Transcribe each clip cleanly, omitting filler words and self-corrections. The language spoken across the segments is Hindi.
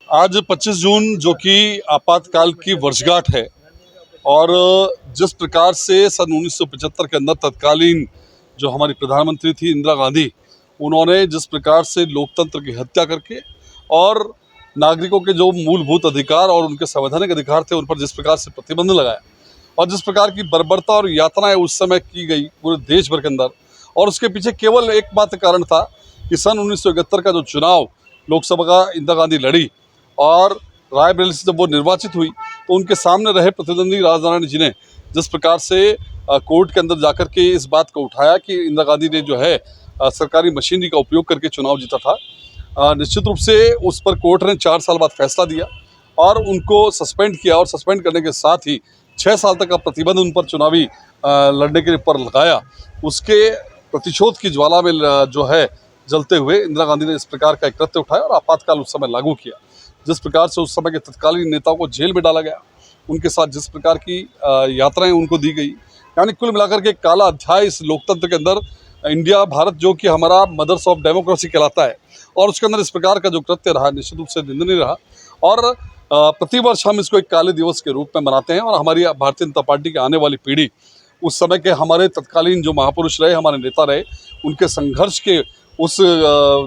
आज 25 जून जो कि आपातकाल की वर्षगांठ है और जिस प्रकार से सन 1975 के अंदर तत्कालीन जो हमारी प्रधानमंत्री थी इंदिरा गांधी, उन्होंने जिस प्रकार से लोकतंत्र की हत्या करके और नागरिकों के जो मूलभूत अधिकार और उनके संवैधानिक अधिकार थे उन पर जिस प्रकार से प्रतिबंध लगाया और जिस प्रकार की बर्बरता और यातनाएं उस समय की गई पूरे देश भर के अंदर, और उसके पीछे केवल एक मात्र कारण था कि सन 1971 का जो चुनाव लोकसभा का इंदिरा गांधी लड़ी और रायबरेली से जब वो निर्वाचित हुई तो उनके सामने रहे प्रतिद्वंदी राजनारायण जी ने जिस प्रकार से कोर्ट के अंदर जाकर के इस बात को उठाया कि इंदिरा गांधी ने जो है सरकारी मशीनरी का उपयोग करके चुनाव जीता था। निश्चित रूप से उस पर कोर्ट ने 4 साल बाद फैसला दिया और उनको सस्पेंड किया और सस्पेंड करने के साथ ही 6 साल तक का प्रतिबंध उन पर चुनावी लड़ने के पर लगाया। उसके प्रतिशोध की ज्वाला में जो है जलते हुए इंदिरा गांधी ने इस प्रकार का एक कृत्य उठाया और आपातकाल उस समय लागू किया। जिस प्रकार से उस समय के तत्कालीन नेताओं को जेल में डाला गया, उनके साथ जिस प्रकार की यात्राएं उनको दी गई, यानी कुल मिलाकर के काला अध्याय इस लोकतंत्र के अंदर इंडिया भारत जो कि हमारा मदर्स ऑफ डेमोक्रेसी कहलाता है, और उसके अंदर इस प्रकार का जो कृत्य रहा निश्चित रूप से निंदनीय रहा। और प्रतिवर्ष हम इसको एक काले दिवस के रूप में मनाते हैं और हमारी भारतीय जनता पार्टी की आने वाली पीढ़ी उस समय के हमारे तत्कालीन जो महापुरुष रहे, हमारे नेता रहे, उनके संघर्ष के उस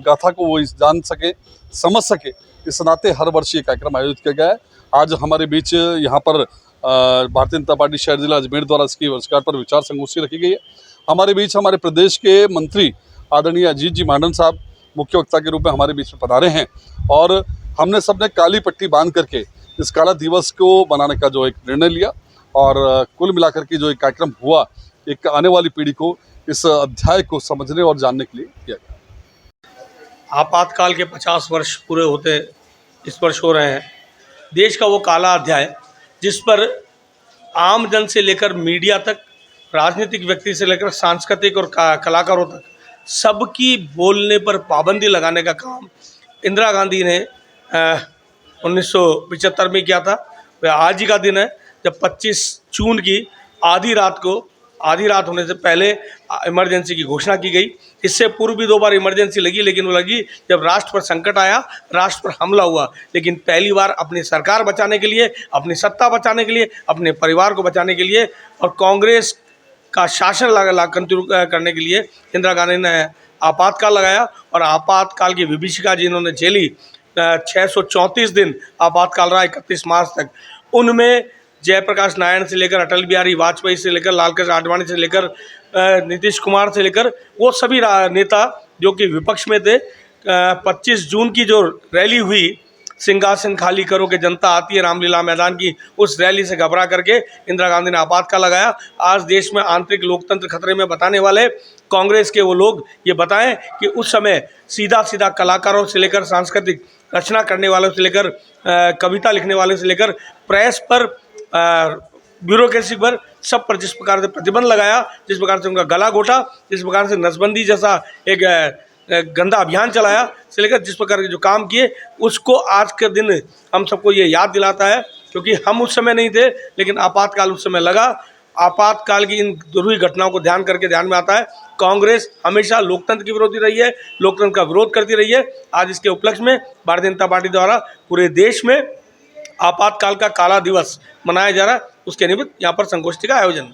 गाथा को वो जान सके, समझ सके, इस नाते हर वर्ष ये कार्यक्रम आयोजित किया गया है। आज हमारे बीच यहाँ पर भारतीय जनता पार्टी शहर जिला अजमेर द्वारा इसकी वर्षगांठ पर विचार संगोष्ठी रखी गई है। हमारे बीच हमारे प्रदेश के मंत्री आदरणीय अजीत जी मांडन साहब मुख्य वक्ता के रूप में हमारे बीच में पधारे हैं और हमने सबने काली पट्टी बांध करके इस काला दिवस को मनाने का जो एक निर्णय लिया और कुल मिलाकर के जो एक कार्यक्रम हुआ, एक आने वाली पीढ़ी को इस अध्याय को समझने और जानने के लिए किया गया। आपातकाल के 50 वर्ष पूरे होते इस वर्ष हो रहे हैं। देश का वो काला अध्याय जिस पर आम जन से लेकर मीडिया तक, राजनीतिक व्यक्ति से लेकर सांस्कृतिक और कलाकारों तक सबकी बोलने पर पाबंदी लगाने का काम इंदिरा गांधी ने 1975 में किया था। वह आज ही का दिन है जब 25 जून की आधी रात होने से पहले इमरजेंसी की घोषणा की गई। इससे पूर्व भी 2 बार इमरजेंसी लगी, लेकिन वो लगी जब राष्ट्र पर संकट आया, राष्ट्र पर हमला हुआ। लेकिन पहली बार अपनी सरकार बचाने के लिए, अपनी सत्ता बचाने के लिए, अपने परिवार को बचाने के लिए और कांग्रेस का शासन करने के लिए इंदिरा गांधी ने आपातकाल लगाया और आपातकाल की विभीषिका जिन्होंने झेली 634 दिन आपातकाल रहा 31 मार्च तक। उनमें जयप्रकाश नारायण से लेकर अटल बिहारी वाजपेयी से लेकर लालकृष्ण आडवाणी से लेकर नीतीश कुमार से लेकर वो सभी नेता जो कि विपक्ष में थे, 25 जून की जो रैली हुई, सिंहासन खाली करो के जनता आती है रामलीला मैदान की, उस रैली से घबरा करके इंदिरा गांधी ने आपातकाल लगाया। आज देश में आंतरिक लोकतंत्र खतरे में बताने वाले कांग्रेस के वो लोग ये बताएं कि उस समय सीधा कलाकारों से लेकर सांस्कृतिक रचना करने वालों से लेकर कविता लिखने वालों से लेकर प्रेस पर, ब्यूरोक्रेसी पर, सब पर जिस प्रकार से प्रतिबंध लगाया, जिस प्रकार से उनका गला घोटा, जिस प्रकार से नसबंदी जैसा एक गंदा अभियान चलाया, से लेकर जिस प्रकार के जो काम किए, उसको आज के दिन हम सबको ये याद दिलाता है। क्योंकि हम उस समय नहीं थे, लेकिन आपातकाल उस समय लगा। आपातकाल की इन जरूरी घटनाओं को ध्यान में आता है कांग्रेस हमेशा लोकतंत्र की विरोधी रही है, लोकतंत्र का विरोध करती रही है। आज इसके उपलक्ष्य में भारतीय जनता पार्टी द्वारा पूरे देश में आपातकाल का काला दिवस मनाया जा रहा है। उसके निमित्त यहाँ पर संगोष्ठी का आयोजन।